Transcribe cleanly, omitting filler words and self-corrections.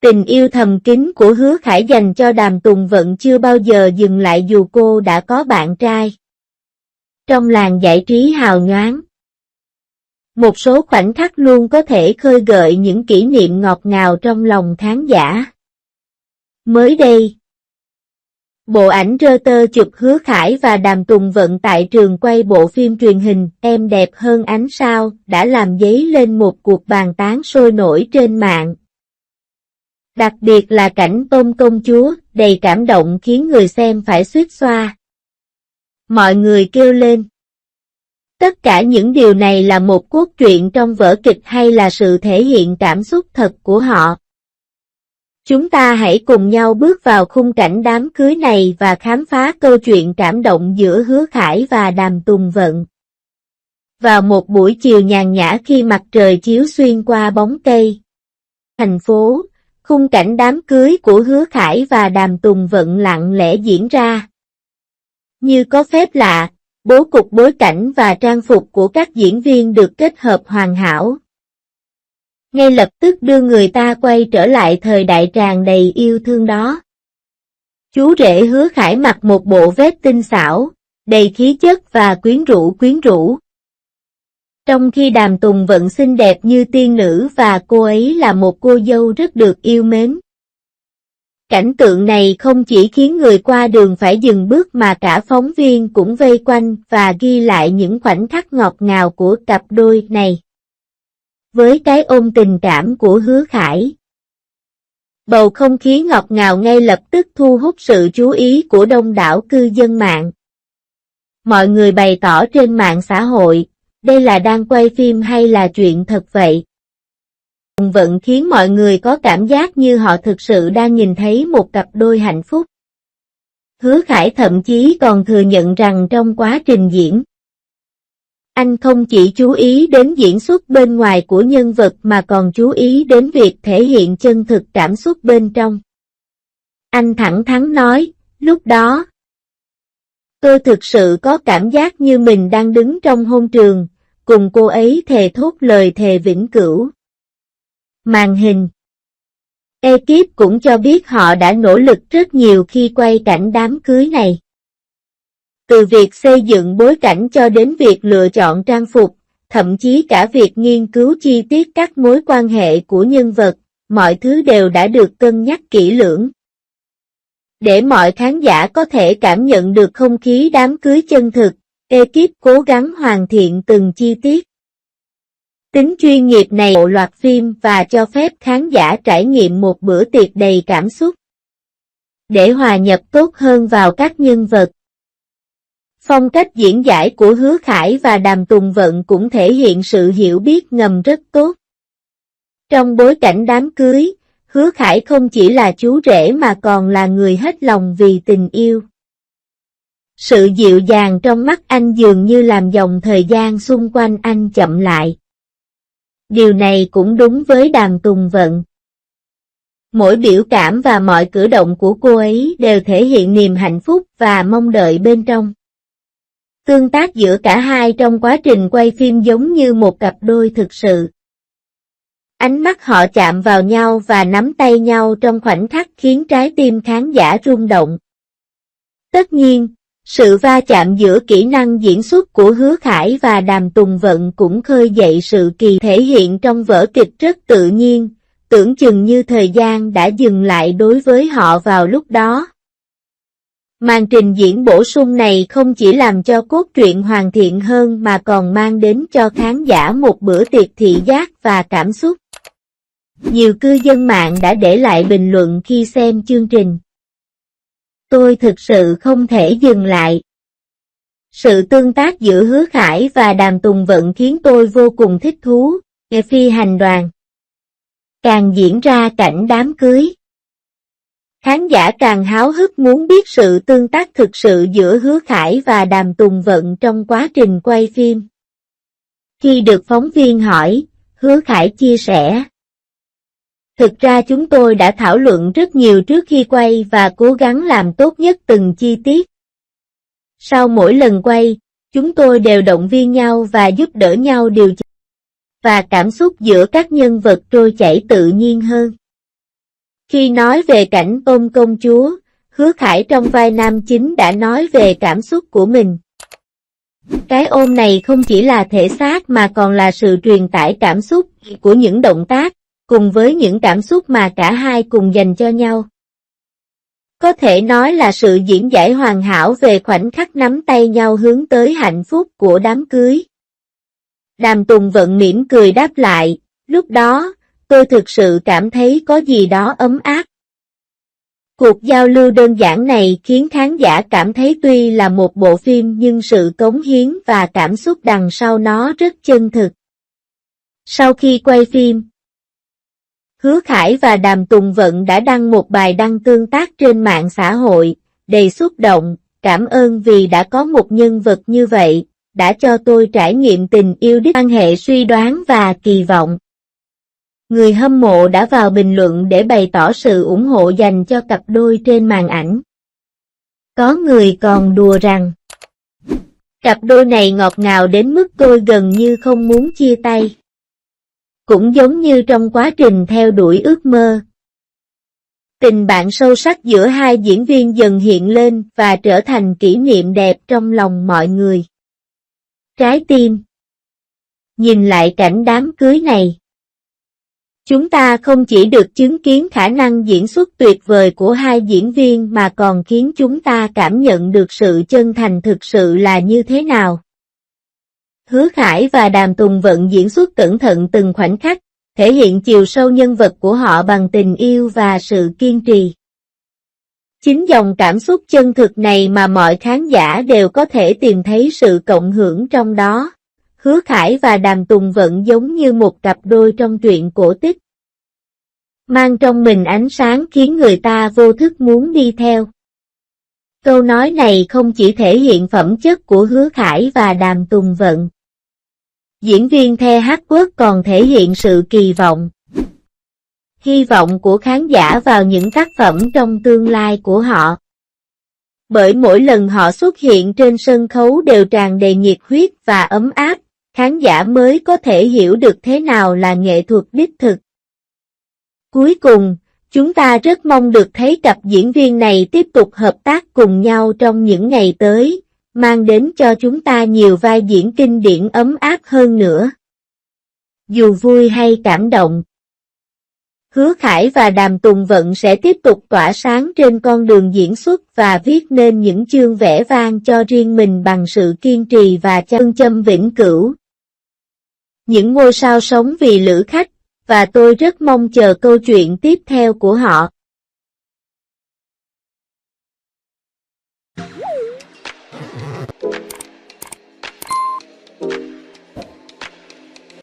Tình yêu thầm kín của Hứa Khải dành cho Đàm Tùng Vận chưa bao giờ dừng lại dù cô đã có bạn trai. Trong làng giải trí hào nhoáng, một số khoảnh khắc luôn có thể khơi gợi những kỷ niệm ngọt ngào trong lòng khán giả. Mới đây, bộ ảnh rơ tơ chụp Hứa Khải và Đàm Tùng Vận tại trường quay bộ phim truyền hình Em đẹp hơn ánh sao đã làm dấy lên một cuộc bàn tán sôi nổi trên mạng. Đặc biệt là cảnh tôm công chúa đầy cảm động khiến người xem phải xuýt xoa. Mọi người kêu lên: tất cả những điều này là một cốt truyện trong vở kịch hay là sự thể hiện cảm xúc thật của họ? Chúng ta hãy cùng nhau bước vào khung cảnh đám cưới này và khám phá câu chuyện cảm động giữa Hứa Khải và Đàm Tùng Vận. Vào một buổi chiều nhàn nhã khi mặt trời chiếu xuyên qua bóng cây thành phố, khung cảnh đám cưới của Hứa Khải và Đàm Tùng Vận lặng lẽ diễn ra. Như có phép lạ, bố cục bối cảnh và trang phục của các diễn viên được kết hợp hoàn hảo. Ngay lập tức đưa người ta quay trở lại thời đại tràn đầy yêu thương đó. Chú rể Hứa Khải mặc một bộ vest tinh xảo, đầy khí chất và quyến rũ. Trong khi Đàm Tùng Vận xinh đẹp như tiên nữ và cô ấy là một cô dâu rất được yêu mến. Cảnh tượng này không chỉ khiến người qua đường phải dừng bước mà cả phóng viên cũng vây quanh và ghi lại những khoảnh khắc ngọt ngào của cặp đôi này. Với cái ôm tình cảm của Hứa Khải, bầu không khí ngọt ngào ngay lập tức thu hút sự chú ý của đông đảo cư dân mạng. Mọi người bày tỏ trên mạng xã hội, đây là đang quay phim hay là chuyện thật vậy? Tùng Vận khiến mọi người có cảm giác như họ thực sự đang nhìn thấy một cặp đôi hạnh phúc. Hứa Khải thậm chí còn thừa nhận rằng trong quá trình diễn, anh không chỉ chú ý đến diễn xuất bên ngoài của nhân vật mà còn chú ý đến việc thể hiện chân thực cảm xúc bên trong. Anh thẳng thắn nói, lúc đó, tôi thực sự có cảm giác như mình đang đứng trong hôn trường, cùng cô ấy thề thốt lời thề vĩnh cửu. Màn hình, ekip cũng cho biết họ đã nỗ lực rất nhiều khi quay cảnh đám cưới này. Từ việc xây dựng bối cảnh cho đến việc lựa chọn trang phục, thậm chí cả việc nghiên cứu chi tiết các mối quan hệ của nhân vật, mọi thứ đều đã được cân nhắc kỹ lưỡng. Để mọi khán giả có thể cảm nhận được không khí đám cưới chân thực, ekip cố gắng hoàn thiện từng chi tiết. Tính chuyên nghiệp này bộ loạt phim và cho phép khán giả trải nghiệm một bữa tiệc đầy cảm xúc. Để hòa nhập tốt hơn vào các nhân vật, phong cách diễn giải của Hứa Khải và Đàm Tùng Vận cũng thể hiện sự hiểu biết ngầm rất tốt. Trong bối cảnh đám cưới, Hứa Khải không chỉ là chú rể mà còn là người hết lòng vì tình yêu. Sự dịu dàng trong mắt anh dường như làm dòng thời gian xung quanh anh chậm lại. Điều này cũng đúng với Đàm Tùng Vận. Mỗi biểu cảm và mọi cử động của cô ấy đều thể hiện niềm hạnh phúc và mong đợi bên trong. Tương tác giữa cả hai trong quá trình quay phim giống như một cặp đôi thực sự. Ánh mắt họ chạm vào nhau và nắm tay nhau trong khoảnh khắc khiến trái tim khán giả rung động. Tất nhiên, sự va chạm giữa kỹ năng diễn xuất của Hứa Khải và Đàm Tùng Vận cũng khơi dậy sự kỳ thể hiện trong vở kịch rất tự nhiên, tưởng chừng như thời gian đã dừng lại đối với họ vào lúc đó. Màn trình diễn bổ sung này không chỉ làm cho cốt truyện hoàn thiện hơn mà còn mang đến cho khán giả một bữa tiệc thị giác và cảm xúc. Nhiều cư dân mạng đã để lại bình luận khi xem chương trình. Tôi thực sự không thể dừng lại. Sự tương tác giữa Hứa Khải và Đàm Tùng Vận khiến tôi vô cùng thích thú. Nghe phi hành đoàn càng diễn ra cảnh đám cưới, khán giả càng háo hức muốn biết sự tương tác thực sự giữa Hứa Khải và Đàm Tùng Vận trong quá trình quay phim. Khi được phóng viên hỏi, Hứa Khải chia sẻ: thực ra chúng tôi đã thảo luận rất nhiều trước khi quay và cố gắng làm tốt nhất từng chi tiết. Sau mỗi lần quay, chúng tôi đều động viên nhau và giúp đỡ nhau điều chỉnh, và cảm xúc giữa các nhân vật trôi chảy tự nhiên hơn. Khi nói về cảnh ôm công chúa, Hứa Khải trong vai nam chính đã nói về cảm xúc của mình. Cái ôm này không chỉ là thể xác mà còn là sự truyền tải cảm xúc của những động tác, cùng với những cảm xúc mà cả hai cùng dành cho nhau. Có thể nói là sự diễn giải hoàn hảo về khoảnh khắc nắm tay nhau hướng tới hạnh phúc của đám cưới. Đàm Tùng Vận mỉm cười đáp lại, lúc đó, tôi thực sự cảm thấy có gì đó ấm áp. Cuộc giao lưu đơn giản này khiến khán giả cảm thấy tuy là một bộ phim nhưng sự cống hiến và cảm xúc đằng sau nó rất chân thực. Sau khi quay phim, Hứa Khải và Đàm Tùng Vận đã đăng một bài đăng tương tác trên mạng xã hội, đầy xúc động, cảm ơn vì đã có một nhân vật như vậy, đã cho tôi trải nghiệm tình yêu đích quan hệ suy đoán và kỳ vọng. Người hâm mộ đã vào bình luận để bày tỏ sự ủng hộ dành cho cặp đôi trên màn ảnh. Có người còn đùa rằng, cặp đôi này ngọt ngào đến mức tôi gần như không muốn chia tay. Cũng giống như trong quá trình theo đuổi ước mơ. Tình bạn sâu sắc giữa hai diễn viên dần hiện lên và trở thành kỷ niệm đẹp trong lòng mọi người. Trái tim. Nhìn lại cảnh đám cưới này, chúng ta không chỉ được chứng kiến khả năng diễn xuất tuyệt vời của hai diễn viên mà còn khiến chúng ta cảm nhận được sự chân thành thực sự là như thế nào. Hứa Khải và Đàm Tùng Vận diễn xuất cẩn thận từng khoảnh khắc, thể hiện chiều sâu nhân vật của họ bằng tình yêu và sự kiên trì. Chính dòng cảm xúc chân thực này mà mọi khán giả đều có thể tìm thấy sự cộng hưởng trong đó. Hứa Khải và Đàm Tùng Vận giống như một cặp đôi trong truyện cổ tích, mang trong mình ánh sáng khiến người ta vô thức muốn đi theo. Câu nói này không chỉ thể hiện phẩm chất của Hứa Khải và Đàm Tùng Vận. Diễn viên The Hardwork còn thể hiện sự kỳ vọng, hy vọng của khán giả vào những tác phẩm trong tương lai của họ. Bởi mỗi lần họ xuất hiện trên sân khấu đều tràn đầy nhiệt huyết và ấm áp, khán giả mới có thể hiểu được thế nào là nghệ thuật đích thực. Cuối cùng, chúng ta rất mong được thấy cặp diễn viên này tiếp tục hợp tác cùng nhau trong những ngày tới, mang đến cho chúng ta nhiều vai diễn kinh điển ấm áp hơn nữa. Dù vui hay cảm động, Hứa Khải và Đàm Tùng Vận sẽ tiếp tục tỏa sáng trên con đường diễn xuất và viết nên những chương vẻ vang cho riêng mình bằng sự kiên trì và phương châm vĩnh cửu. Những ngôi sao sống vì lữ khách, và tôi rất mong chờ câu chuyện tiếp theo của họ.